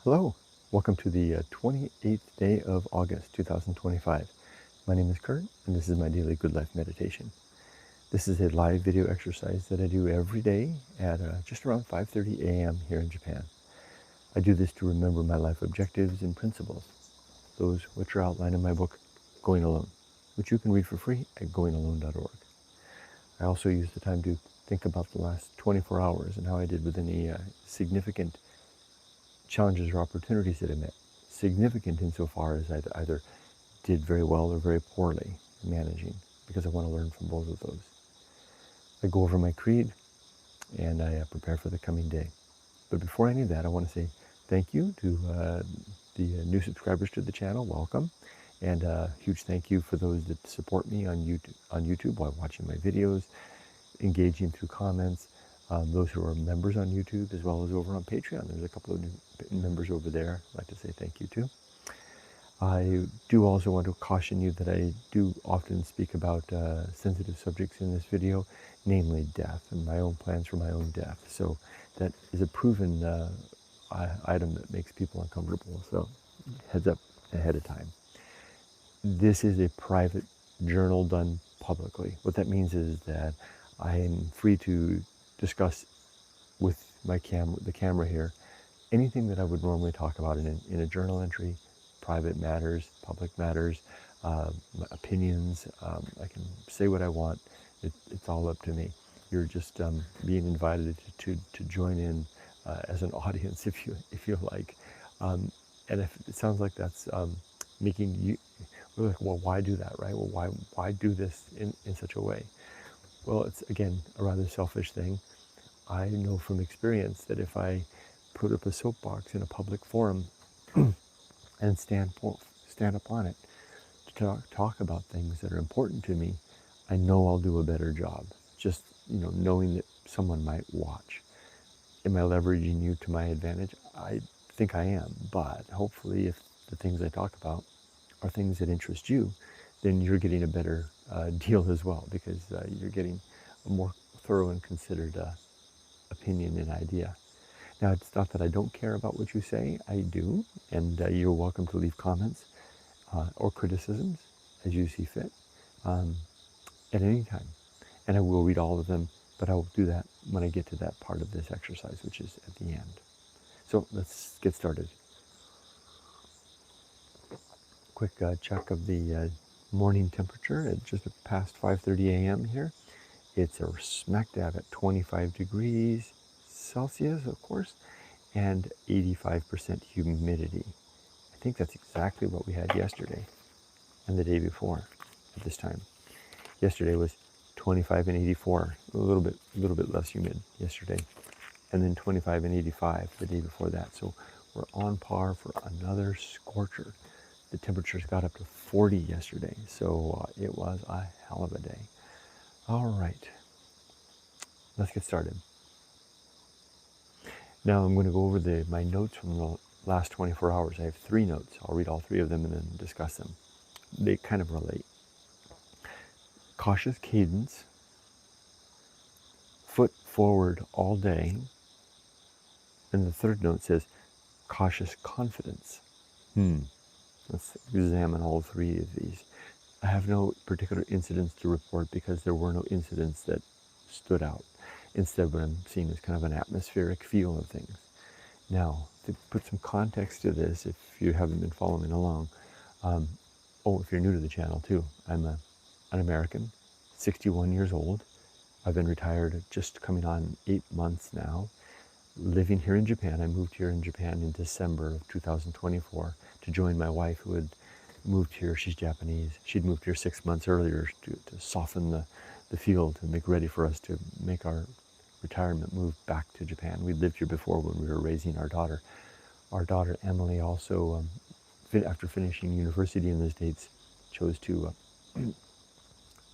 Hello, welcome to the 28th day of August 2025. My name is Kurt, and this is my daily Good Life meditation. This is a live video exercise that I do every day at just around 5:30 a.m. here in Japan. I do this to remember my life objectives and principles, those which are outlined in my book, Going Alone, which you can read for free at goingalone.org. I also use the time to think about the last 24 hours and how I did with any significant challenges or opportunities that I met. Significant insofar as I either did very well or very poorly in managing, because I want to learn from both of those. I go over my creed and I prepare for the coming day. But before any of that, I want to say thank you to the new subscribers to the channel. Welcome. And a huge thank you for those that support me on YouTube while watching my videos, engaging through comments. Those who are members on YouTube as well as over on Patreon. There's a couple of new members over there. I'd like to say thank you to. I do also want to caution you that I do often speak about sensitive subjects in this video, namely death and my own plans for my own death. So that is a proven item that makes people uncomfortable. So heads up ahead of time. This is a private journal done publicly. What that means is that I am free to discuss with the camera here, anything that I would normally talk about in a journal entry, private matters, public matters, opinions. I can say what I want. It's all up to me. You're just being invited to join in as an audience, if you like. And if it sounds like that's making you, well, why do that, right? Well, why do this in such a way? Well, it's, again, a rather selfish thing. I know from experience that if I put up a soapbox in a public forum and stand upon it to talk about things that are important to me, I know I'll do a better job. Just, knowing that someone might watch. Am I leveraging you to my advantage? I think I am, but hopefully if the things I talk about are things that interest you, then you're getting a better deal as well, because you're getting a more thorough and considered opinion and idea. Now, it's not that I don't care about what you say. I do, and you're welcome to leave comments or criticisms as you see fit at any time. And I will read all of them, but I will do that when I get to that part of this exercise, which is at the end. So let's get started. Quick check of the morning temperature at just past 5:30 a.m. here. It's a smack dab at 25 degrees Celsius, of course, and 85% humidity. I think that's exactly what we had yesterday and the day before at this time. Yesterday was 25 and 84, a little bit less humid yesterday, and then 25 and 85 the day before that. So we're on par for another scorcher. The temperatures got up to 40 yesterday, so it was a hell of a day. All right, let's get started. Now I'm going to go over my notes from the last 24 hours. I have 3 notes. I'll read all 3 of them and then discuss them. They kind of relate. Cautious cadence, foot forward all day, and the 3rd note says cautious confidence. Let's examine all 3 of these. I have no particular incidents to report because there were no incidents that stood out. Instead, what I'm seeing is kind of an atmospheric feel of things. Now, to put some context to this, if you haven't been following along, if you're new to the channel too, I'm an American, 61 years old. I've been retired just coming on 8 months now. Living here in Japan. I moved here in Japan in December of 2024 to join my wife, who had moved here. She's Japanese. She'd moved here 6 months earlier to soften the field and make ready for us to make our retirement move back to Japan. We'd lived here before when we were raising our daughter. Our daughter Emily also, after finishing university in the States, chose to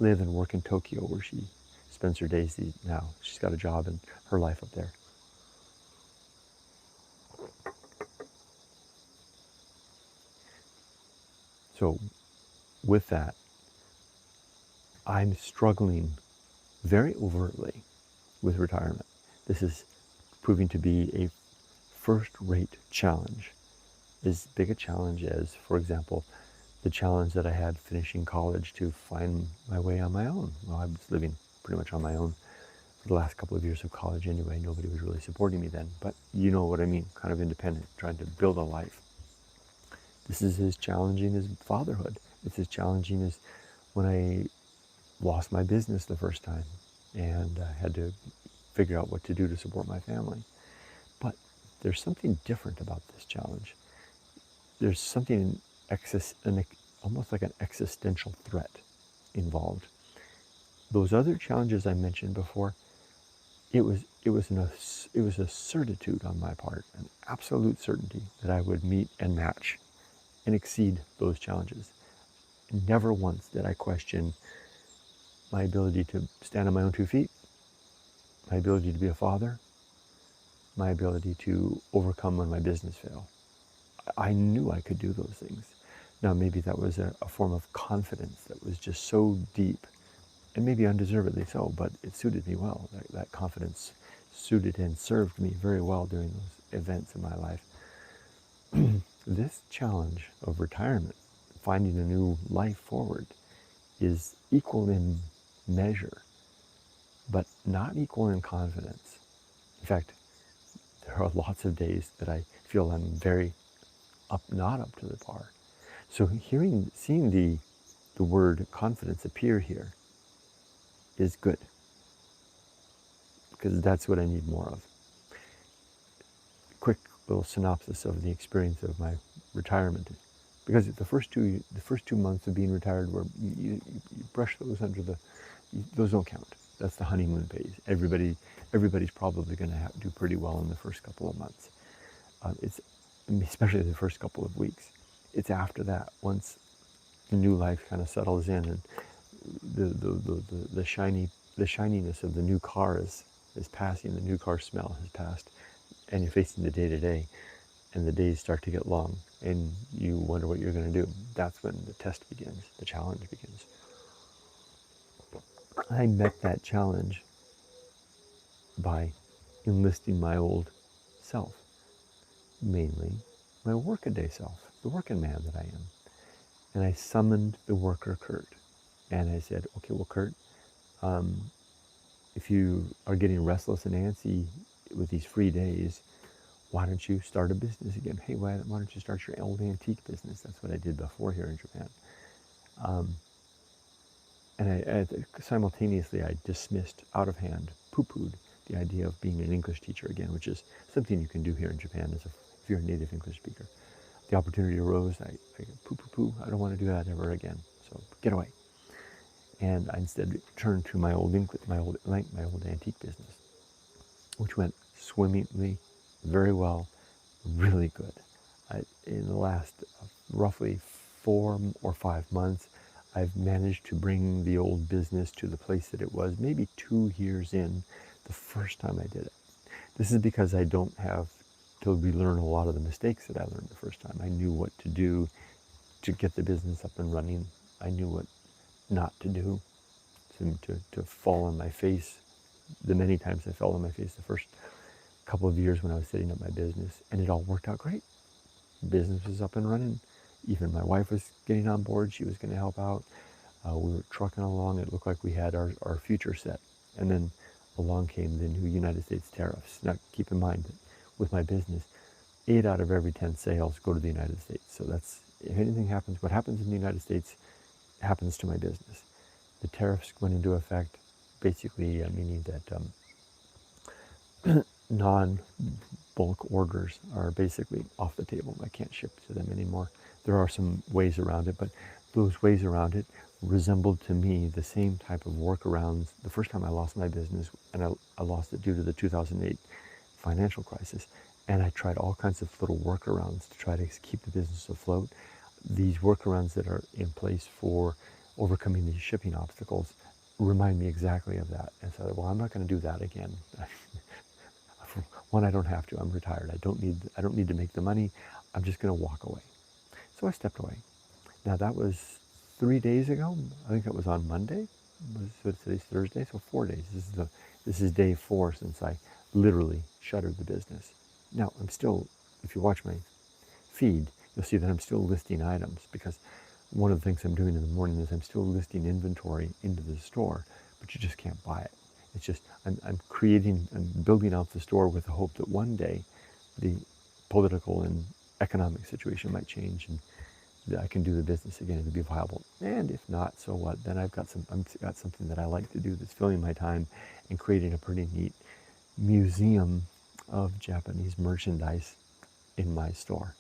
live and work in Tokyo, where she spends her days now. She's got a job and her life up there. So with that, I'm struggling very overtly with retirement. This is proving to be a first-rate challenge. as big a challenge as, for example, the challenge that I had finishing college to find my way on my own. Well, I was living pretty much on my own for the last couple of years of college anyway. Nobody was really supporting me then, but you know what I mean, kind of independent, trying to build a life. This is as challenging as fatherhood. It's as challenging as when I lost my business the first time and I had to figure out what to do to support my family. But there's something different about this challenge. There's something almost like an existential threat involved. Those other challenges I mentioned before, it was a certitude on my part, an absolute certainty that I would meet and match and exceed those challenges. Never once did I question my ability to stand on my own 2 feet, my ability to be a father, my ability to overcome when my business failed. I knew I could do those things. Now, maybe that was a form of confidence that was just so deep, and maybe undeservedly so, but it suited me well. That confidence suited and served me very well during those events in my life. This challenge of retirement, finding a new life forward, is equal in measure, but not equal in confidence. In fact, there are lots of days that I feel I'm very not up to the par. So seeing the word confidence appear here is good, because that's what I need more of. Quick little synopsis of the experience of my retirement, because the first 2 months of being retired, where you brush those those don't count. That's the honeymoon phase. Everybody's probably going to do pretty well in the first couple of months. It's especially the first couple of weeks. It's after that, once the new life kind of settles in, and the shininess of the new car is passing, the new car smell has passed, and you're facing the day to day, and the days start to get long, and you wonder what you're going to do. That's when the test begins, the challenge begins. I met that challenge by enlisting my old self, mainly my workaday self, the working man that I am. And I summoned the worker Kurt. And I said, okay, well, Kurt, if you are getting restless and antsy with these free days, why don't you start a business again? Hey, why don't you start your old antique business? That's what I did before here in Japan. And simultaneously, I dismissed, out of hand, poo-pooed the idea of being an English teacher again, which is something you can do here in Japan if you're a native English speaker. The opportunity arose, I poo-poo-poo, I don't want to do that ever again, so get away. And I instead turned to my old antique business, which went swimmingly, very well, really good. In the last roughly 4 or 5 months, I've managed to bring the old business to the place that it was maybe 2 years in the first time I did it. This is because I don't have to relearn a lot of the mistakes that I learned the first time. I knew what to do to get the business up and running. I knew what not to do, to fall on my face. The many times I fell on my face the first couple of years when I was setting up my business, and it all worked out great. Business was up and running. Even my wife was getting on board. She was going to help out. We were trucking along. It looked like we had our future set. And then along came the new United States tariffs. Now, keep in mind that with my business, 8 out of every 10 sales go to the United States. So that's, if anything happens, what happens in the United States happens to my business. The tariffs went into effect, basically meaning that non-bulk orders are basically off the table. I can't ship to them anymore. There are some ways around it, but those ways around it resembled to me the same type of workarounds. The first time I lost my business, and I lost it due to the 2008 financial crisis, and I tried all kinds of little workarounds to try to keep the business afloat. These workarounds that are in place for overcoming these shipping obstacles remind me exactly of that. And so, well, I'm not going to do that again. One, I don't have to. I'm retired. I don't need to make the money. I'm just going to walk away. So I stepped away. Now that was 3 days ago. I think that was on Monday. Today's Thursday, so 4 days. This is day 4 since I literally shuttered the business. Now I'm still, if you watch my feed, you'll see that I'm still listing items, because one of the things I'm doing in the morning is I'm still listing inventory into the store, but you just can't buy it. It's just, I'm building out the store with the hope that one day the political and economic situation might change and that I can do the business again and be viable. And if not, so what? Then I've got something that I like to do that's filling my time and creating a pretty neat museum of Japanese merchandise in my store.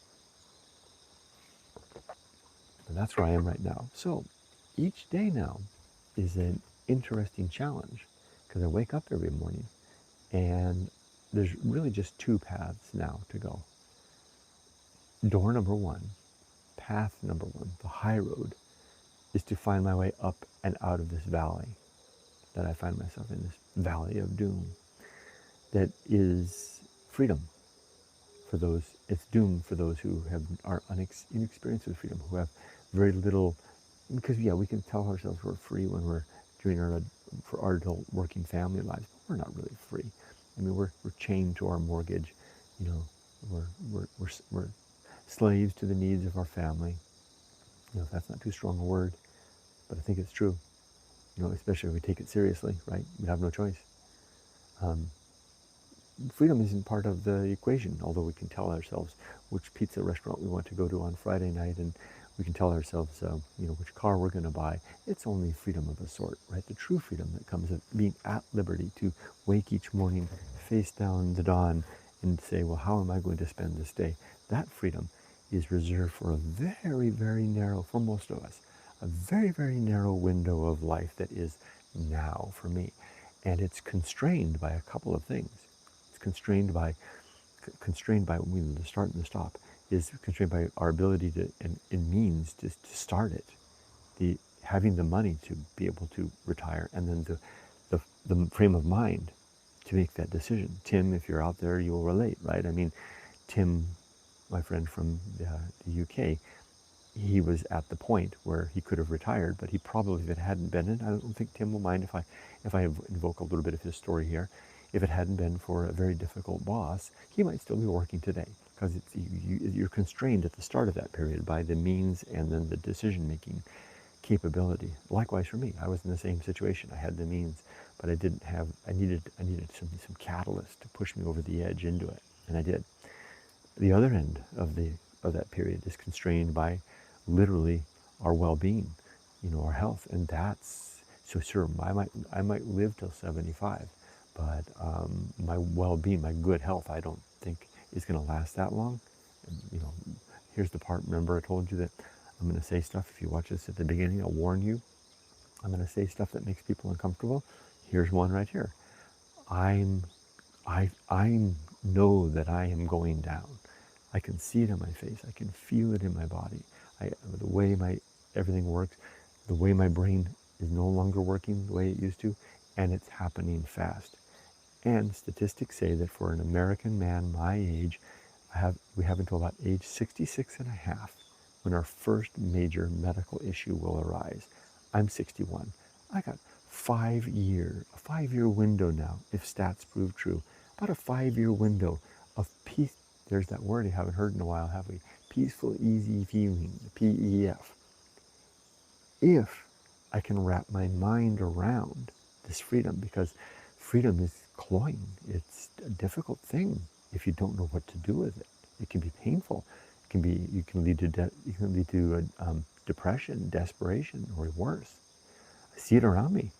And that's where I am right now. So each day now is an interesting challenge, because I wake up every morning and there's really just two paths now to go. Door number one, path number one, the high road, is to find my way up and out of this valley that I find myself in, this valley of doom. That is freedom for those, it's doom for those who are inexperienced with freedom, who have very little, because yeah, we can tell ourselves we're free when we're doing for our adult working family lives, but we're not really free. I mean, we're chained to our mortgage, you know, we're slaves to the needs of our family. You know, that's not too strong a word, but I think it's true. You know, especially if we take it seriously, right? We have no choice. Freedom isn't part of the equation, although we can tell ourselves which pizza restaurant we want to go to on Friday night, and we can tell ourselves, you know, which car we're going to buy. It's only freedom of a sort, right? The true freedom that comes of being at liberty to wake each morning, face down the dawn, and say, well, how am I going to spend this day? That freedom is reserved for a very, very narrow, for most of us, a very, very narrow window of life that is now for me. And it's constrained by a couple of things. It's constrained by the start and the stop, is constrained by our ability to, and means to start it. Having the money to be able to retire, and then the frame of mind to make that decision. Tim, if you're out there, you'll relate, right? I mean, Tim, my friend from the UK, he was at the point where he could have retired, but he probably, if it hadn't been, and I don't think Tim will mind if I invoke a little bit of his story here, if it hadn't been for a very difficult boss, he might still be working today, because you're constrained at the start of that period by the means and then the decision-making capability. Likewise for me, I was in the same situation. I had the means, but I needed some catalyst to push me over the edge into it, and I did. The other end of that period is constrained by literally our well-being, you know, our health, and that's so sure. I might live till 75, but my well-being, my good health, I don't think is going to last that long. And, you know, here's the part. Remember, I told you that I'm going to say stuff. If you watch this at the beginning, I'll warn you. I'm going to say stuff that makes people uncomfortable. Here's one right here. I know that I am going down. I can see it in my face. I can feel it in my body. The way everything works, the way my brain is no longer working the way it used to, and it's happening fast. And statistics say that for an American man my age, we have until about age 66 and a half when our first major medical issue will arise. I'm 61. I got a 5-year window now, if stats prove true, about a 5-year window of peace. There's that word you haven't heard in a while, have we? Peaceful, easy feeling, PEF. If I can wrap my mind around this freedom, because freedom is cloying. It's a difficult thing if you don't know what to do with it. It can be painful. You can lead to depression, desperation, or worse. I see it around me.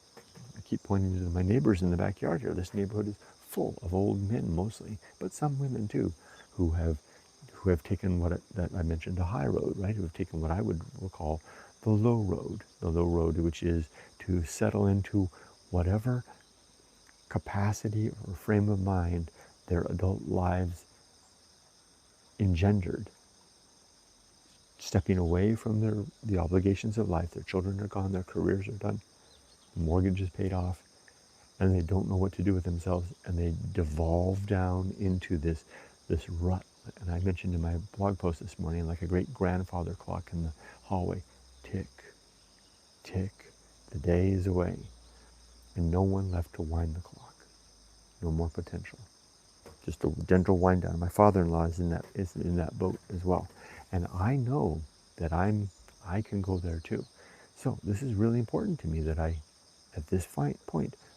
I keep pointing to my neighbors in the backyard here. This neighborhood is full of old men mostly, but some women too, who have taken that I mentioned, the high road, right? Who have taken what I would call the low road, which is to settle into whatever capacity or frame of mind their adult lives engendered, stepping away from the obligations of life. Their children are gone, their careers are done, the mortgage is paid off, and they don't know what to do with themselves, and they devolve down into this rut. And I mentioned in my blog post this morning, like a great grandfather clock in the hallway, tick, tick, the day is away, and no one left to wind the clock. No more potential. Just a gentle wind down. My father-in-law is in that boat as well. And I know that I can go there too. So this is really important to me that I, at this point,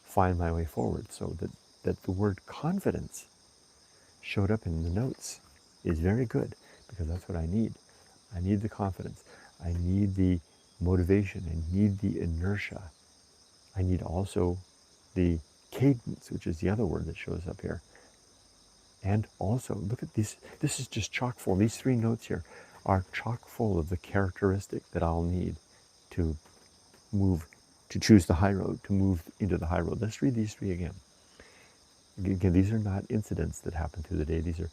find my way forward, so that the word confidence showed up in the notes is very good, because that's what I need. I need the confidence. I need the motivation. I need the inertia. I need also the cadence, which is the other word that shows up here. And also, look at these. This is just chock full. These three notes here are chock full of the characteristic that I'll need to move, to choose the high road, to move into the high road. Let's read these three again. Again, these are not incidents that happen through the day. These are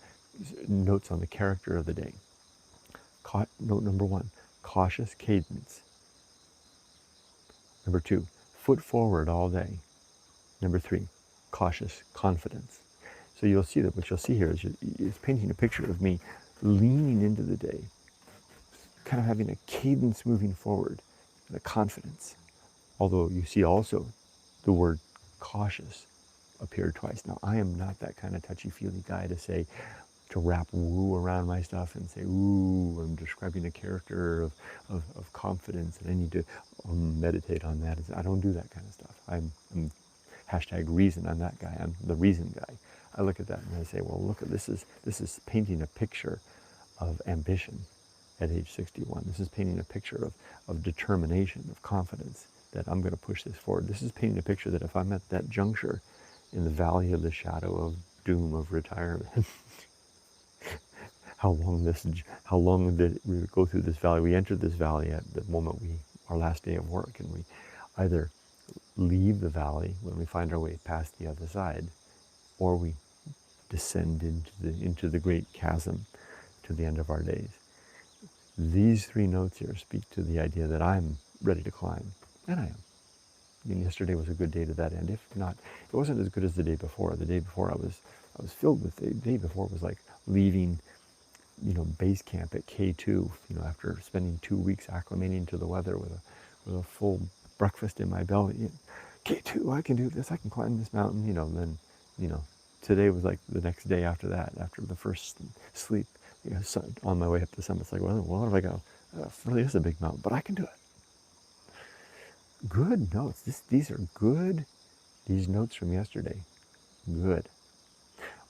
notes on the character of the day. Note number 1, cautious cadence. Number 2, foot forward all day. Number 3, cautious confidence. So you'll see that what you'll see here is painting a picture of me leaning into the day, kind of having a cadence moving forward and a confidence. Although you see also the word cautious appeared twice. Now, I am not that kind of touchy-feely guy to wrap woo around my stuff and say, ooh, I'm describing a character of confidence and I need to meditate on that. I don't do that kind of stuff. I'm hashtag reason. I'm that guy. I'm the reason guy. I look at that and I say, well, look at this is painting a picture of ambition at age 61. This is painting a picture of determination, of confidence that I'm going to push this forward. This is painting a picture that if I'm at that juncture in the valley of the shadow of doom of retirement, how long did we go through this valley? We entered this valley at the moment our last day of work, and we either leave the valley when we find our way past the other side, or we descend into the great chasm to the end of our days. These three notes here speak to the idea that I'm ready to climb, and I am. I mean, yesterday was a good day to that end. If not, it wasn't as good as the day before. The day before I was filled with. The day before was like leaving, base camp at K2. After spending 2 weeks acclimating to the weather with a full breakfast in my belly. K2, I can do this. I can climb this mountain. Then, today was like the next day after that. After the first sleep, on my way up the summit, it's like, well, what have I got? It really is a big mountain, but I can do it. Good notes. These are good. These notes from yesterday. Good.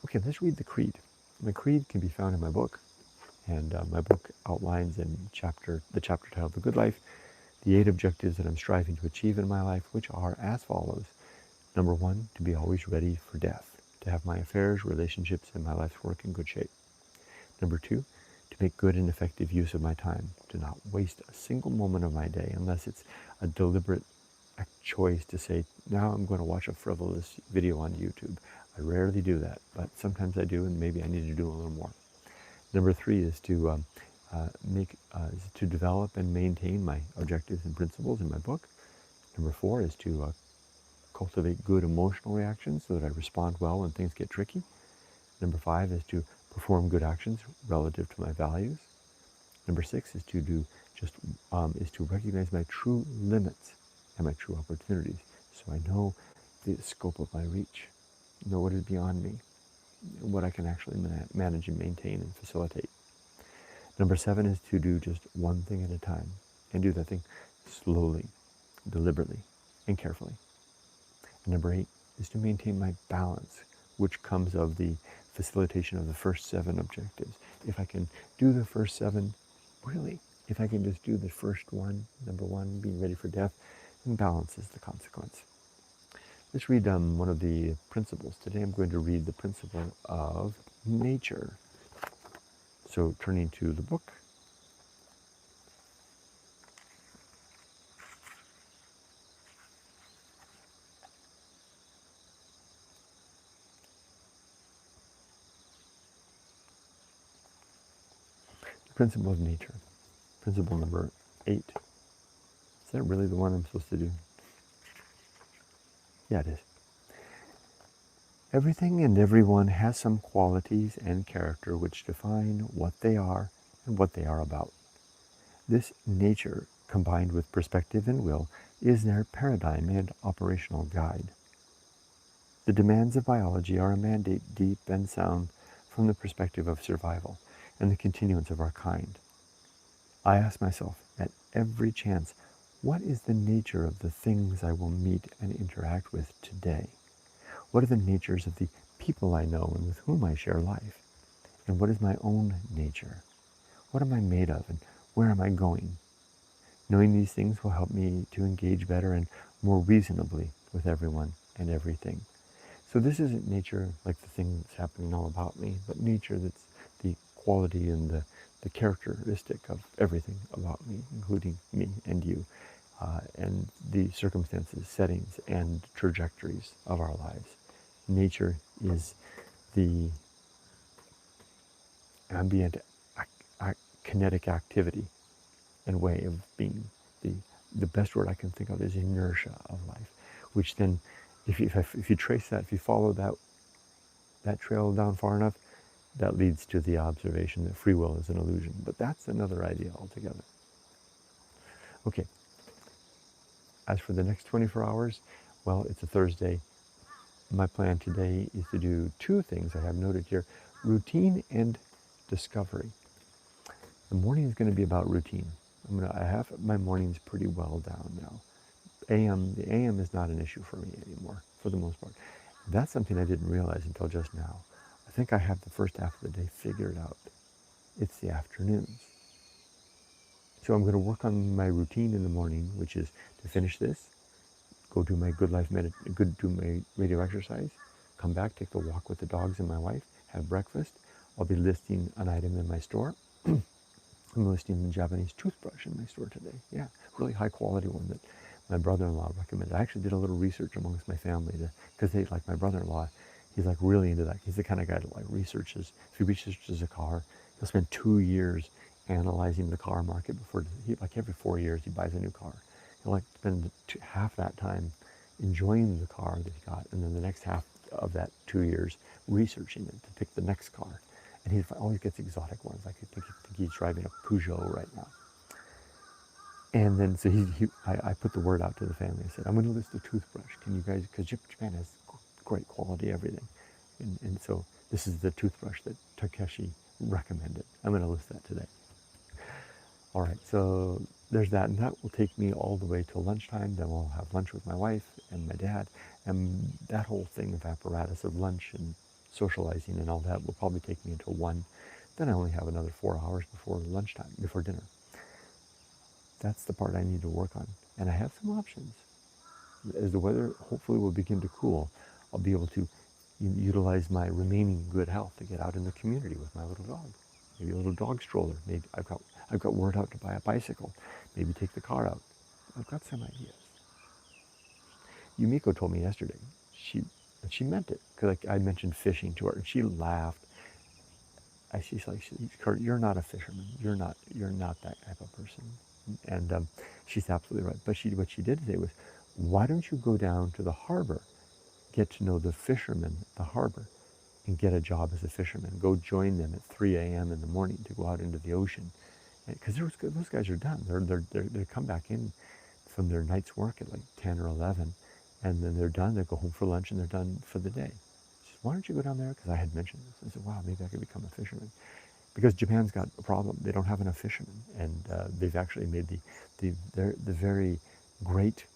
Okay, let's read the creed. The creed can be found in my book, and my book outlines in the chapter titled "The Good Life," the 8 objectives that I'm striving to achieve in my life, which are as follows. Number 1, to be always ready for death, to have my affairs, relationships, and my life's work in good shape. Number 2, to make good and effective use of my time, to not waste a single moment of my day unless it's a deliberate choice to say, now I'm going to watch a frivolous video on YouTube. I rarely do that, but sometimes I do, and maybe I need to do a little more. Number 3 is to develop and maintain my objectives and principles in my book. Number 4 is to cultivate good emotional reactions so that I respond well when things get tricky. Number 5 is to perform good actions relative to my values. Number 6 is to recognize my true limits and my true opportunities, so I know the scope of my reach, know what is beyond me, what I can actually manage and maintain and facilitate. Number 7 is to do just one thing at a time, and do that thing slowly, deliberately, and carefully. And number 8 is to maintain my balance, which comes of the facilitation of the first 7 objectives. If I can do the first 7, really, if I can just do the first one, number 1, being ready for death, then balance is the consequence. Let's read one of the principles. Today I'm going to read the principle of nature. So turning to the book. The principle of nature. Principle number 8. Is that really the one I'm supposed to do? Yeah, it is. Everything and everyone has some qualities and character which define what they are and what they are about. This nature, combined with perspective and will, is their paradigm and operational guide. The demands of biology are a mandate deep and sound from the perspective of survival and the continuance of our kind. I ask myself at every chance, what is the nature of the things I will meet and interact with today? What are the natures of the people I know and with whom I share life? And what is my own nature? What am I made of and where am I going? Knowing these things will help me to engage better and more reasonably with everyone and everything. So this isn't nature like the thing that's happening all about me, but nature that's the quality and the characteristic of everything about me, including me and you, and the circumstances, settings, and trajectories of our lives. Nature is the ambient kinetic activity and way of being. The best word I can think of is inertia of life, which then, if you trace that, if you follow that trail down far enough, that leads to the observation that free will is an illusion. But that's another idea altogether. Okay, as for the next 24 hours, well, it's a Thursday. My plan today is to do two things I have noted here: routine and discovery. The morning is going to be about routine. I have my mornings pretty well down now. The AM is not an issue for me anymore, for the most part. That's something I didn't realize until just now. I think I have the first half of the day figured out. It's the afternoons. So I'm going to work on my routine in the morning, which is to finish this, go do my do my radio exercise, come back, take the walk with the dogs and my wife, have breakfast. I'll be listing an item in my store. I'm listing a Japanese toothbrush in my store today. Yeah, really high quality one that my brother-in-law recommended. I actually did a little research amongst my family because they like my brother-in-law. He's like really into that. He's the kind of guy that like researches. If he researches a car, he'll spend 2 years analyzing the car market before like every 4 years he buys a new car. He'll like spend half that time enjoying the car that he got, and then the next half of that 2 years researching it to pick the next car. And he always gets exotic ones. Like I think he's driving a Peugeot right now. And then so I put the word out to the family. I said, I'm going to list a toothbrush. Can you guys, because Japan has great quality everything. And so this is the toothbrush that Takeshi recommended. I'm going to list that today. All right, so there's that. And that will take me all the way till lunchtime. Then we'll have lunch with my wife and my dad. And that whole thing of apparatus of lunch and socializing and all that will probably take me until 1. Then I only have another 4 hours before lunchtime, before dinner. That's the part I need to work on. And I have some options. As the weather hopefully will begin to cool, I'll be able to utilize my remaining good health to get out in the community with my little dog. Maybe a little dog stroller. Maybe I've got word out to buy a bicycle. Maybe take the car out. I've got some ideas. Yumiko told me yesterday, she meant it, because I mentioned fishing to her, and she laughed. She's like, Kurt, you're not a fisherman. You're not that type of person. And she's absolutely right. But what she did say was, why don't you go down to the harbor, get to know the fishermen at the harbor, and get a job as a fisherman. Go join them at 3 a.m. in the morning to go out into the ocean. Because those guys are done. They come back in from their night's work at like 10 or 11, and then they're done. They go home for lunch and they're done for the day. She said, why don't you go down there? Because I had mentioned this. I said, wow, maybe I could become a fisherman. Because Japan's got a problem. They don't have enough fishermen, and they've actually made the very great.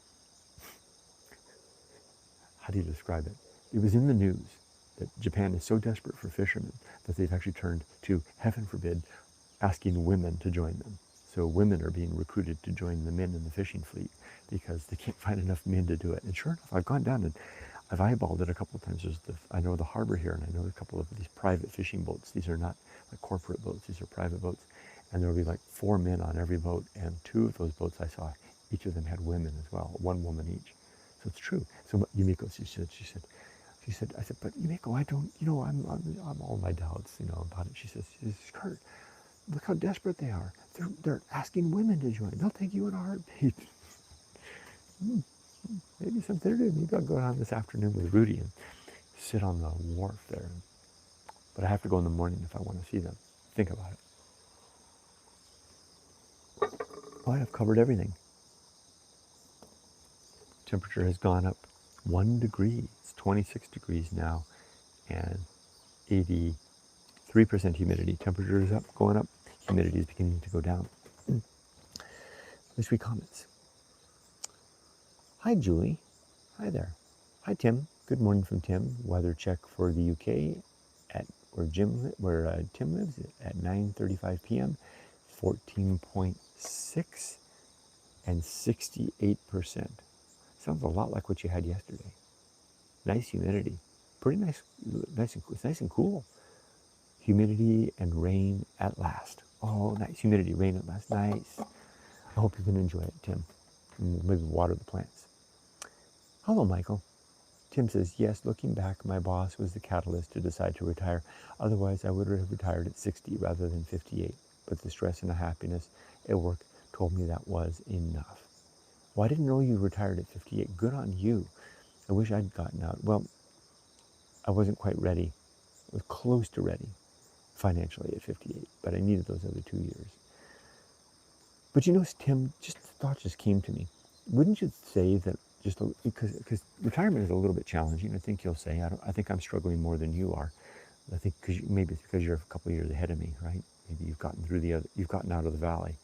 How do you describe it? It was in the news that Japan is so desperate for fishermen that they've actually turned to, heaven forbid, asking women to join them. So women are being recruited to join the men in the fishing fleet because they can't find enough men to do it. And sure enough, I've gone down and I've eyeballed it a couple of times. I know the harbor here, and I know a couple of these private fishing boats. These are not like corporate boats. These are private boats. And there will be like 4 men on every boat, and 2 of those boats I saw, each of them had women as well, 1 woman each. So it's true. So Yumiko, she said, I said, but Yumiko, I don't, I'm all my doubts, about it. She says, Kurt, look how desperate they are. They're asking women to join. They'll take you in a heartbeat. Maybe something to do. Maybe I'll go down this afternoon with Rudy and sit on the wharf there. But I have to go in the morning if I want to see them. Think about it. All right, I've covered everything. Temperature has gone up 1 degree. It's 26 degrees now, and 83% humidity. Temperature is up, going up. Humidity is beginning to go down. Let's read comments. Hi, Julie. Hi there. Hi, Tim. Good morning from Tim. Weather check for the UK at where Tim lives at 9:35 p.m. 14.6 and 68%. Sounds a lot like what you had yesterday. Nice humidity. Pretty nice, it's nice and cool. Humidity and rain at last. Oh, nice. Humidity, rain at last. Nice. I hope you can enjoy it, Tim. And maybe water the plants. Hello, Michael. Tim says, yes, looking back, my boss was the catalyst to decide to retire. Otherwise, I would have retired at 60 rather than 58. But the stress and the happiness at work told me that was enough. Well, I didn't know you retired at 58. Good on you. I wish I'd gotten out. Well, I wasn't quite ready. I was close to ready financially at 58, but I needed those other 2 years. But you know, Tim, just the thought just came to me. Wouldn't you say that because retirement is a little bit challenging? I think you'll say I think I'm struggling more than you are. I think maybe it's because you're a couple of years ahead of me, right? Maybe you've gotten out of the valley.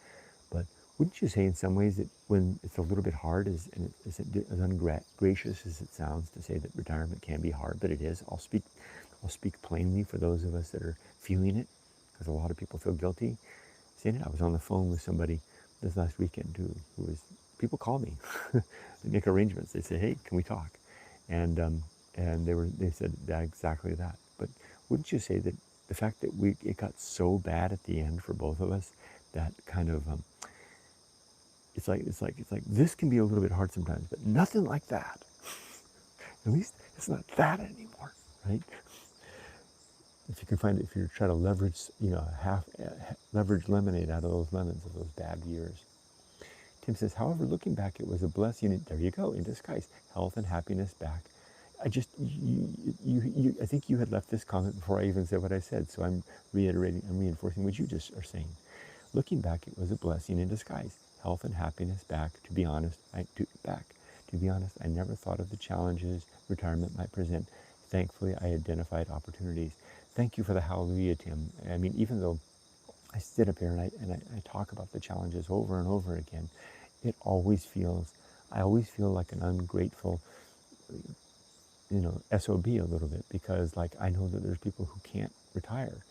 But wouldn't you say in some ways that when it's a little bit hard, is as ungracious as it sounds to say that retirement can be hard, but it is. I'll speak plainly for those of us that are feeling it, because a lot of people feel guilty saying it. I was on the phone with somebody this last weekend who was, people call me, they make arrangements. They say, hey, can we talk? And they said exactly that. But wouldn't you say that the fact that it got so bad at the end for both of us, that kind of it's like this can be a little bit hard sometimes, but nothing like that. At least it's not that anymore, right? If you can find it, if you're trying to leverage, leverage lemonade out of those lemons of those bad years. Tim says, however, looking back, it was a blessing. There you go, in disguise, health and happiness back. I think you had left this comment before I even said what I said, so I'm reinforcing what you just are saying. Looking back, it was a blessing in disguise, health and happiness back. To be honest, I never thought of the challenges retirement might present. Thankfully, I identified opportunities. Thank you for the hallelujah, Tim. I mean, even though I sit up here and I talk about the challenges over and over again, I always feel like an ungrateful, SOB a little bit, because like I know that there's people who can't retire,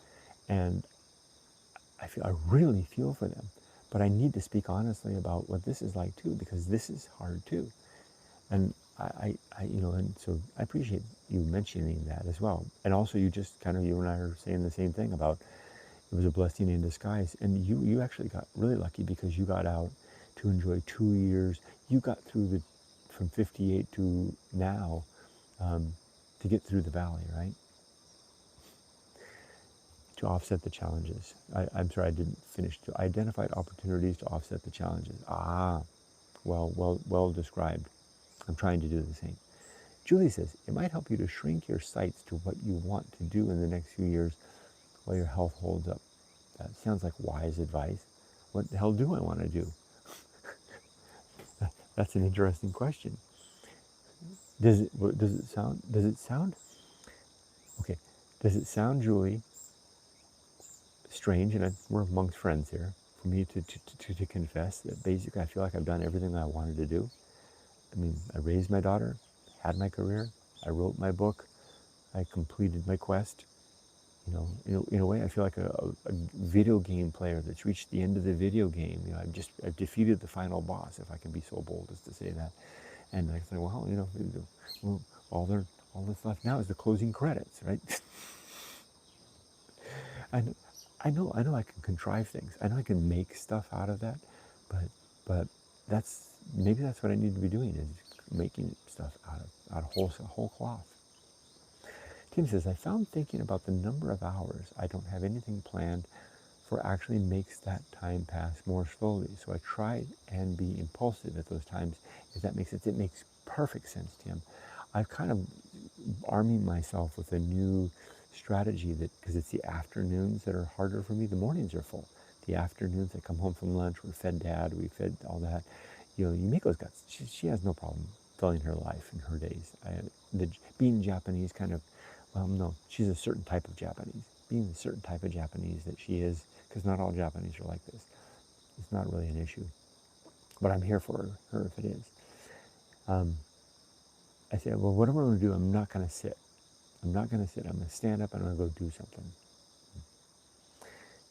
and I really feel for them, but I need to speak honestly about what this is like too, because this is hard too, and and so I appreciate you mentioning that as well, and also you and I are saying the same thing about it was a blessing in disguise, and you actually got really lucky because you got out to enjoy 2 years. You got through from 58 to now, to get through the valley, right? To offset the challenges. I'm sorry, I didn't finish. To identified opportunities to offset the challenges. Well described. I'm trying to do the same. Julie says, it might help you to shrink your sights to what you want to do in the next few years while your health holds up. That sounds like wise advice. What the hell do I want to do? That's an interesting question. Does it sound? Okay. Does it sound, Julie, strange, and we're amongst friends here, for me to confess that basically I feel like I've done everything I wanted to do? I mean, I raised my daughter, had my career, I wrote my book, I completed my quest. In a way, I feel like a video game player that's reached the end of the video game. I've defeated the final boss, if I can be so bold as to say that. And I say, well, all that's left now is the closing credits, right? And I know I can contrive things. I know I can make stuff out of that, but maybe that's what I need to be doing, is making stuff out of whole cloth. Tim says, I found thinking about the number of hours I don't have anything planned for actually makes that time pass more slowly. So I try and be impulsive at those times, if that makes sense. It makes perfect sense, Tim. I've kind of arming myself with a new strategy, that because it's the afternoons that are harder for me. The mornings are full. The afternoons, I come home from lunch, we're fed Dad, we fed all that. Yumiko's got, she has no problem filling her life and her days. Being Japanese kind of, no, she's a certain type of Japanese. Being a certain type of Japanese that she is, because not all Japanese are like this. It's not really an issue. but I'm here for her if it is. I said, well, what am I going to do? I'm not going to sit. I'm not going to sit. I'm going to stand up and I'm going to go do something.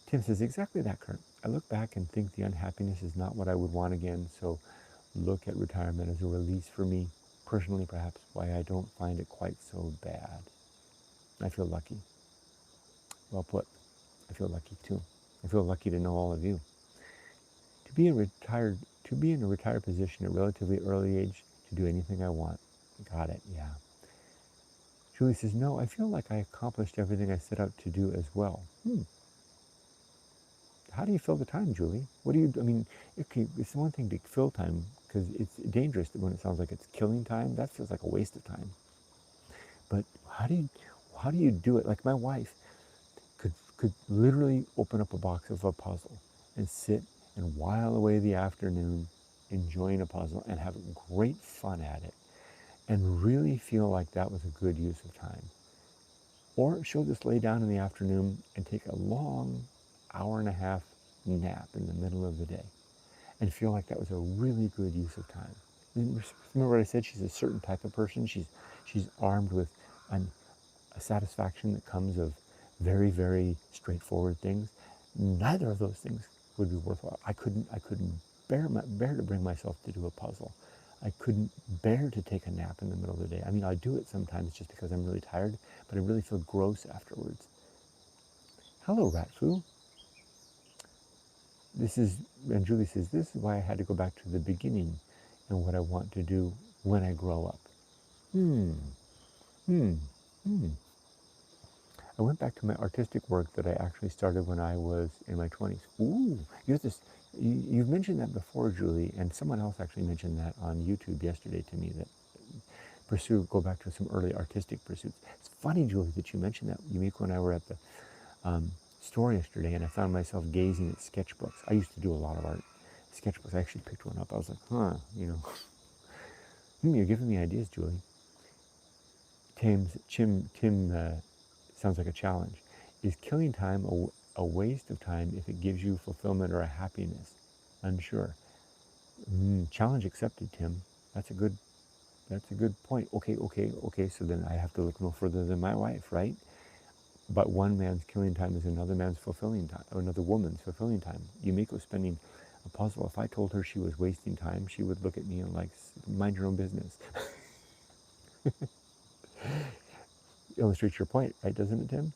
Tim says, exactly that, Kurt. I look back and think the unhappiness is not what I would want again, so look at retirement as a release for me, personally perhaps, why I don't find it quite so bad. I feel lucky. Well put. I feel lucky too. I feel lucky to know all of you. To be in a retired position at a relatively early age to do anything I want. Got it, yeah. Julie says, no, I feel like I accomplished everything I set out to do as well. How do you fill the time, Julie? What do you, I mean, it's one thing to fill time, because it's dangerous when it sounds like it's killing time. That feels like a waste of time. But how do you do it? Like my wife could literally open up a box of a puzzle and sit and while away the afternoon enjoying a puzzle and have great fun at it and really feel like that was a good use of time. Or she'll just lay down in the afternoon and take a long hour and a half nap in the middle of the day and feel like that was a really good use of time. Remember what I said? She's a certain type of person. She's armed with a satisfaction that comes of very, very straightforward things. Neither of those things would be worthwhile. I couldn't bear to bring myself to do a puzzle. I couldn't bear to take a nap in the middle of the day. I mean, I do it sometimes just because I'm really tired, but I really feel gross afterwards. Hello, Ratfu. And Julie says, this is why I had to go back to the beginning and what I want to do when I grow up. I went back to my artistic work that I actually started when I was in my 20s. Ooh, you've mentioned that before, Julie, and someone else actually mentioned that on YouTube yesterday to me, that go back to some early artistic pursuits. It's funny, Julie, that you mentioned that. Yumiko and I were at the store yesterday, and I found myself gazing at sketchbooks. I used to do a lot of art sketchbooks. I actually picked one up. I was like, you're giving me ideas, Julie. Tim sounds like a challenge. Is killing time a waste of time if it gives you fulfillment or a happiness? Unsure. Challenge accepted, Tim. That's a good point. Okay. So then I have to look no further than my wife, right? But one man's killing time is another man's fulfilling time, or another woman's fulfilling time. Yumiko spending a puzzle. If I told her she was wasting time, she would look at me and like, mind your own business. Illustrates your point, right, doesn't it, Tim?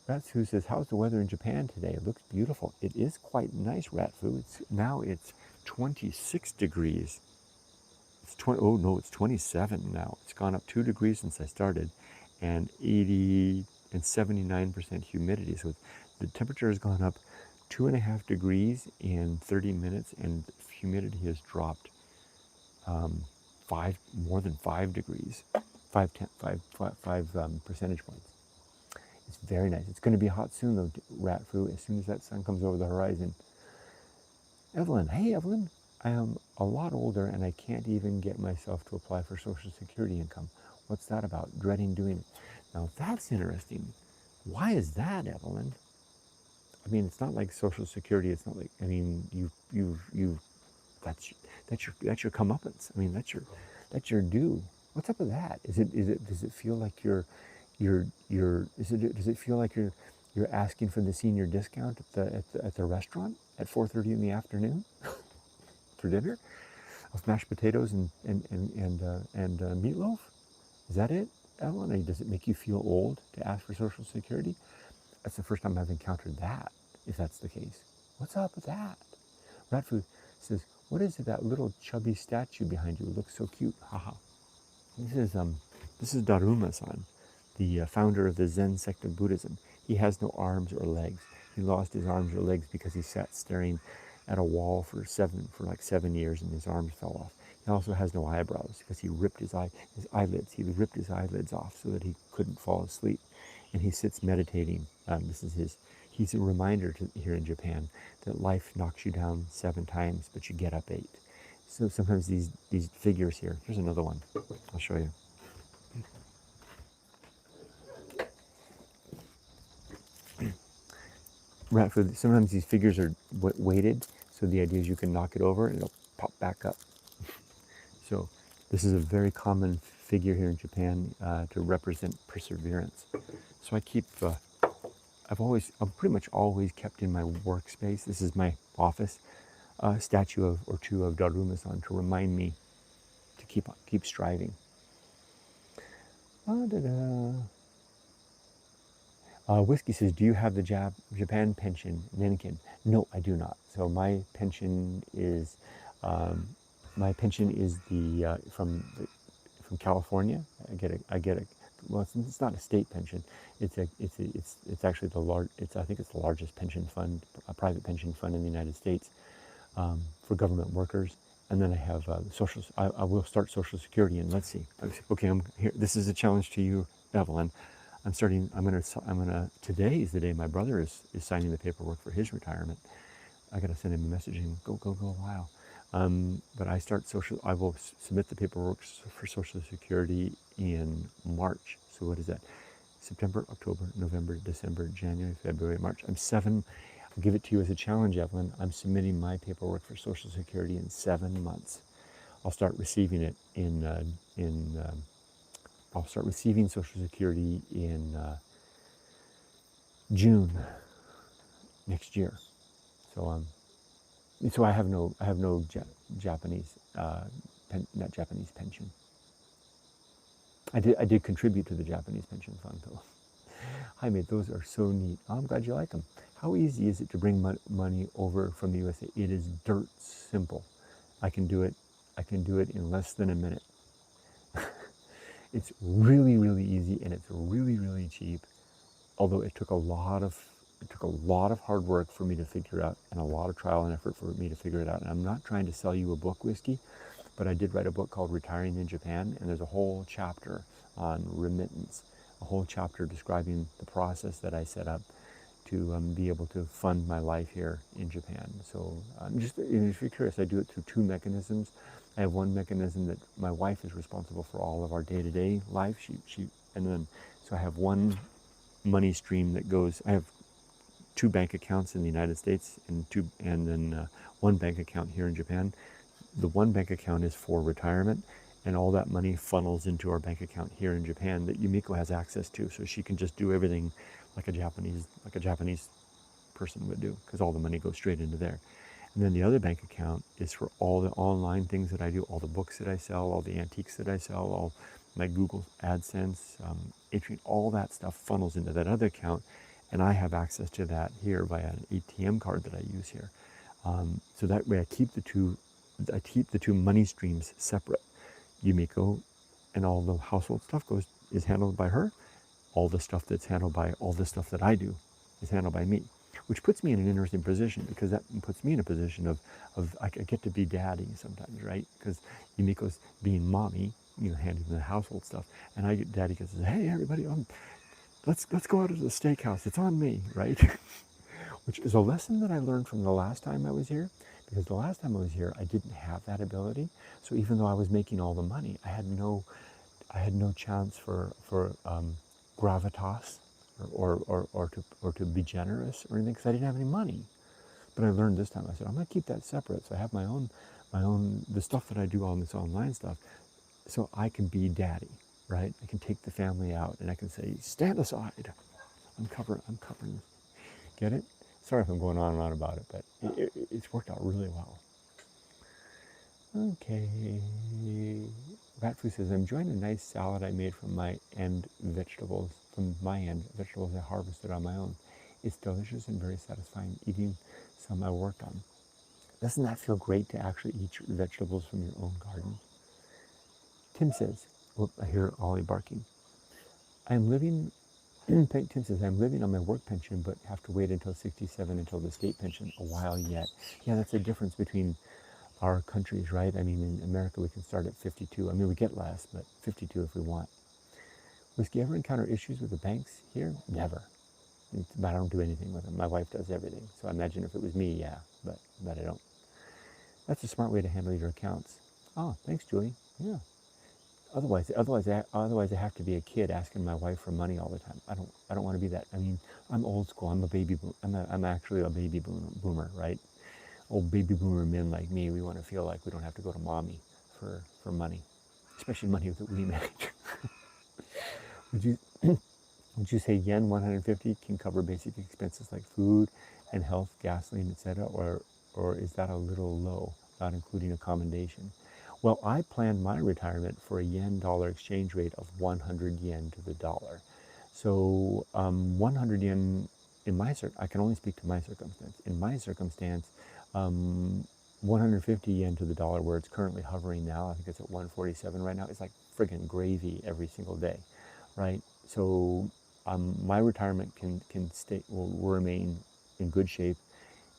Ratfu says, how's the weather in Japan today? It looks beautiful. It is quite nice, Ratfu. It's 26 degrees. It's 27 now. It's gone up 2 degrees since I started, and 80 and 79% humidity. So the temperature has gone up 2.5 degrees in 30 minutes, and humidity has dropped more than 5 degrees, 5 percentage points. It's very nice. It's going to be hot soon, though, Ratfu, as soon as that sun comes over the horizon. Evelyn, hey, Evelyn. I am a lot older, and I can't even get myself to apply for Social Security income. What's that about? Dreading doing it. Now, that's interesting. Why is that, Evelyn? I mean, it's not like Social Security. It's not like, I mean, that's your comeuppance. I mean, that's your due. What's up with that? Does it feel like does it feel like you're asking for the senior discount at the restaurant at 4:30 in the afternoon for dinner of mashed potatoes and meatloaf? Is that it, Evelyn? Or does it make you feel old to ask for Social Security? That's the first time I've encountered that, if that's the case. What's up with that? Ratfu says, what is it, that little chubby statue behind you? It looks so cute. Haha. This is Daruma-san, the founder of the Zen sect of Buddhism. He has no arms or legs. He lost his arms or legs because he sat staring at a wall for like 7 years, and his arms fell off. He also has no eyebrows because he ripped his eyelids. He ripped his eyelids off so that he couldn't fall asleep. And he sits meditating. He's a reminder here in Japan that life knocks you down 7 times, but you get up 8. So sometimes these figures here. Here's another one. I'll show you. Sometimes these figures are weighted, so the idea is you can knock it over and it'll pop back up. So this is a very common figure here in Japan to represent perseverance. So I keep, I've pretty much always kept in my workspace. This is my office, a statue of or two of Daruma-san to remind me to keep striving. Whiskey says, "Do you have the Japan pension, Nenkin?" No, I do not. So my pension is from California. I get a. Well, it's not a state pension. It's actually I think it's the largest pension fund, a private pension fund in the United States for government workers. And then I have I will start Social Security, and let's see. Okay, I'm here. This is a challenge to you, Evelyn. Today is the day my brother is signing the paperwork for his retirement. I got to send him a message and go, wow. But I will submit the paperwork for Social Security in March. So what is that? September, October, November, December, January, February, March. I'll give it to you as a challenge, Evelyn. I'm submitting my paperwork for Social Security in 7 months. I'll start receiving it I'll start receiving Social Security in June next year. So I have no Japanese not Japanese pension. I did contribute to the Japanese pension fund though. Jaime, those are so neat. Oh, I'm glad you like them. How easy is it to bring money over from the USA? It is dirt simple. I can do it in less than a minute. It's really, really easy, and it's really, really cheap. Although it took a lot of hard work for me to figure out, and a lot of trial and effort for me to figure it out. And I'm not trying to sell you a book, Whiskey, but I did write a book called Retiring in Japan, and there's a whole chapter on remittance, a whole chapter describing the process that I set up to be able to fund my life here in Japan. So if you're curious, I do it through two mechanisms. I have one mechanism that my wife is responsible for all of our day-to-day life. So I have one money stream that goes. I have 2 bank accounts in the United States and then one bank account here in Japan. The one bank account is for retirement, and all that money funnels into our bank account here in Japan that Yumiko has access to, so she can just do everything like a Japanese person would do, because all the money goes straight into there. And then the other bank account is for all the online things that I do, all the books that I sell, all the antiques that I sell, all my Google AdSense, all that stuff funnels into that other account, and I have access to that here via an ATM card that I use here. So that way I keep the two money streams separate. Yumiko and all the household stuff is handled by her. All the stuff that's handled by all the stuff that I do is handled by me, which puts me in an interesting position, because that puts me in a position of I get to be daddy sometimes, right? Because Yumiko's being mommy, handling the household stuff, and daddy says, "Hey everybody, let's go out to the steakhouse. It's on me," right? Which is a lesson that I learned from the last time I was here, because the last time I was here, I didn't have that ability. So even though I was making all the money, I had no chance for gravitas or to be generous or anything, because I didn't have any money. But I learned this time. I said, I'm going to keep that separate. So I have my own the stuff that I do on this online stuff, so I can be daddy, right? I can take the family out and I can say, stand aside. I'm covering this. Get it? Sorry if I'm going on and on about it, but it's worked out really well. Okay. Batfu says, I'm enjoying a nice salad I made from my end vegetables I harvested on my own. It's delicious and very satisfying eating some I worked on. Doesn't that feel great to actually eat your vegetables from your own garden? Tim says, I hear Ollie barking. Tim says, I'm living on my work pension, but have to wait until 67 until the state pension, a while yet. Yeah, that's the difference between our countries, right? I mean, in America, we can start at 52. I mean, we get less, but 52 if we want. Whiskey, ever encounter issues with the banks here? Never. I don't do anything with them. My wife does everything. So I imagine if it was me, yeah, but I don't. That's a smart way to handle your accounts. Oh, thanks, Julie. Yeah. Otherwise, I have to be a kid asking my wife for money all the time. I don't want to be that. I mean, I'm old school. I'm actually a baby boomer, right? old baby boomer men like me, we want to feel like we don't have to go to mommy for money, especially money that we make. Would you would you say yen 150 can cover basic expenses like food and health, gasoline, etc., or is that a little low, not including accommodation? Well, I planned my retirement for a yen-dollar exchange rate of 100 yen to the dollar. So 100 yen in I can only speak to my circumstance. In my circumstance, 150 yen to the dollar, where it's currently hovering now, I think it's at 147 right now. It's like friggin' gravy every single day, right? So my retirement will remain in good shape,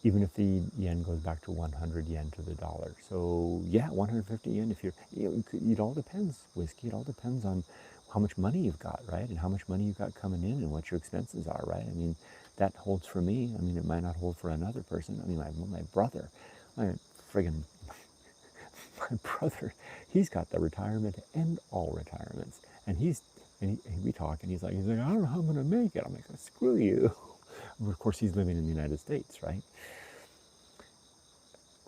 even if the yen goes back to 100 yen to the dollar. So yeah, 150 yen. If it all depends, Whiskey. It all depends on how much money you've got, right? And how much money you've got coming in and what your expenses are, right? I mean, that holds for me. I mean, it might not hold for another person. I mean, my brother, my friggin' my brother, he's got the retirement to end all retirements. And we talk and he's like, I don't know how I'm gonna make it. I'm like, screw you. Of course, he's living in the United States, right?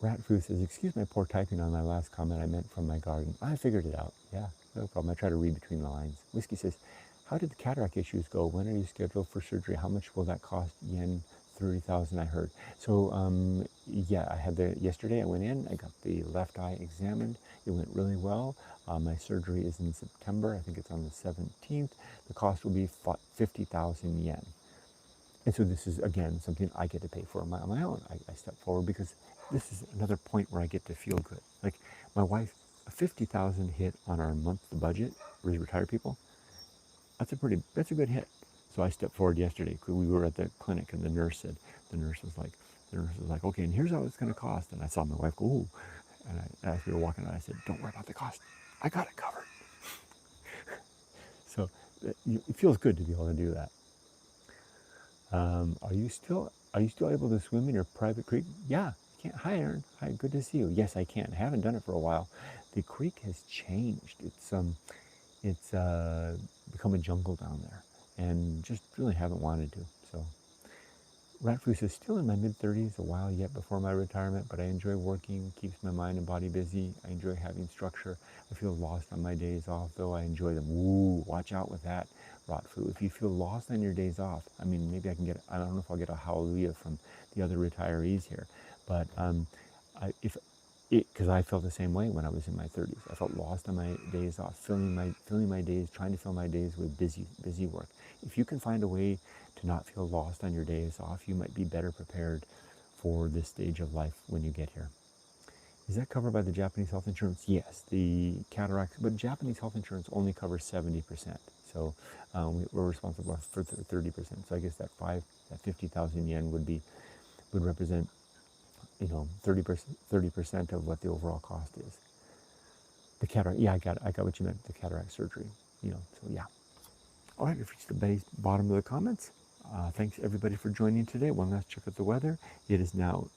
Ratfoo says, excuse my poor typing on my last comment. I meant from my garden. I figured it out. Yeah, no problem. I try to read between the lines. Whiskey says, how did the cataract issues go? When are you scheduled for surgery? How much will that cost? Yen 30,000, I heard. So, yeah, I had yesterday I went in, I got the left eye examined. It went really well. My surgery is in September. I think it's on the 17th. The cost will be 50,000 yen. And so this is, again, something I get to pay for on my own. I step forward because this is another point where I get to feel good. Like my wife, a 50,000 hit on our monthly budget, we retired people, that's a good hit. So I stepped forward yesterday because we were at the clinic and the nurse was like, okay, and here's how it's going to cost. And I saw my wife go, ooh. And as we were walking out, I said, don't worry about the cost. I got it covered. So it feels good to be able to do that. Are you still able to swim in your private creek? Yeah. Hi, Aaron. Hi, good to see you. Yes, I can. I haven't done it for a while. The creek has changed. It's become a jungle down there, and just really haven't wanted to. So, Ratfoo is still in my mid-30s, a while yet before my retirement, but I enjoy working, keeps my mind and body busy. I enjoy having structure. I feel lost on my days off, though I enjoy them. Ooh, watch out with that, Ratfoo. If you feel lost on your days off, I mean, maybe I don't know if I'll get a hallelujah from the other retirees here, but because I felt the same way when I was in my 30s. I felt lost on my days off, filling my days, trying to fill my days with busy work. If you can find a way to not feel lost on your days off, you might be better prepared for this stage of life when you get here. Is that covered by the Japanese health insurance? Yes, the cataracts, but Japanese health insurance only covers 70%. So we're responsible for 30%. So I guess that 50,000 yen would represent 30% of what the overall cost is. The cataract, yeah, I got what you meant, the cataract surgery, so yeah. All right, we've reached the bottom of the comments. Thanks everybody for joining today. One last check of the weather. It is now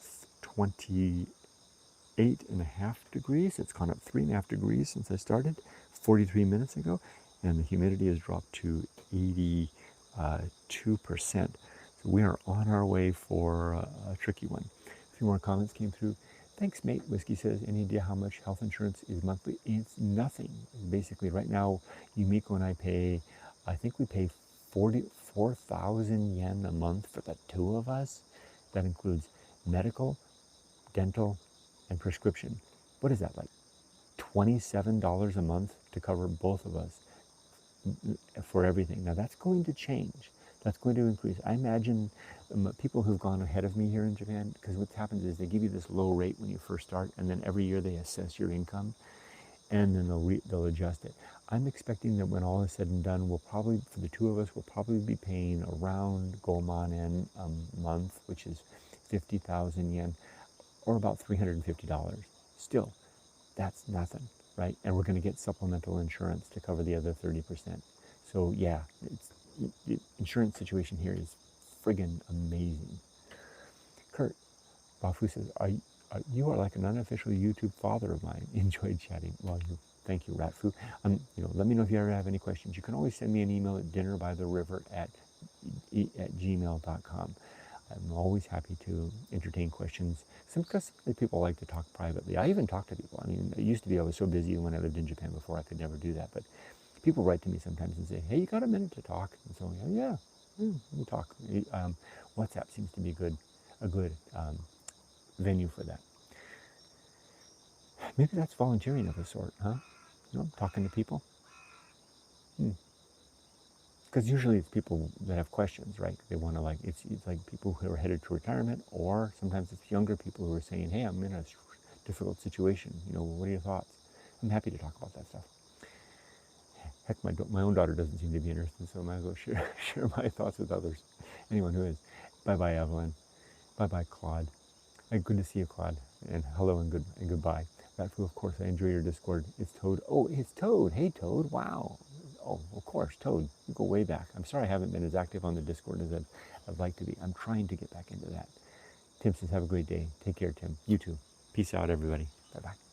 28.5 degrees. It's gone up 3.5 degrees since I started 43 minutes ago, and the humidity has dropped to 82%. So we are on our way for a tricky one. A few more comments came through. Thanks, mate. Whiskey says, any idea how much health insurance is monthly? It's nothing. Basically, right now, Yumiko and I think we pay 44,000 yen a month for the two of us. That includes medical, dental, and prescription. What is that, like $27 a month to cover both of us for everything? Now that's going to change. That's going to increase. I imagine people who've gone ahead of me here in Japan, because what happens is they give you this low rate when you first start, and then every year they assess your income, and then they'll adjust it. I'm expecting that when all is said and done, for the two of us, we'll probably be paying around gomanen a month, which is 50,000 yen, or about $350. Still, that's nothing, right? And we're going to get supplemental insurance to cover the other 30%. So yeah, the insurance situation here is friggin' amazing. Kurt, Bafu says, you are like an unofficial YouTube father of mine. Enjoyed chatting. Well, thank you, Ratfu. Let me know if you ever have any questions. You can always send me an email at dinnerbytheriver@gmail.com. I'm always happy to entertain questions. Because people like to talk privately. I even talk to people. I mean, it used to be I was so busy when I lived in Japan before I could never do that. But people write to me sometimes and say, "Hey, you got a minute to talk?" And so yeah, we talk. WhatsApp seems to be a good venue for that. Maybe that's volunteering of a sort, huh? You know, talking to people. Because usually it's people that have questions, right? They want to it's like people who are headed to retirement, or sometimes it's younger people who are saying, "Hey, I'm in a difficult situation. You know, what are your thoughts?" I'm happy to talk about that stuff. Heck, my own daughter doesn't seem to be interested, so I might as well share my thoughts with others. Anyone who is. Bye bye, Evelyn. Bye bye, Claude. Good to see you, Claude. And hello and goodbye. Ratfu, of course, I enjoy your Discord. It's Toad. Oh, it's Toad. Hey, Toad. Wow. Oh, of course, Toad. You go way back. I'm sorry I haven't been as active on the Discord as I'd like to be. I'm trying to get back into that. Tim says, have a great day. Take care, Tim. You too. Peace out, everybody. Bye-bye.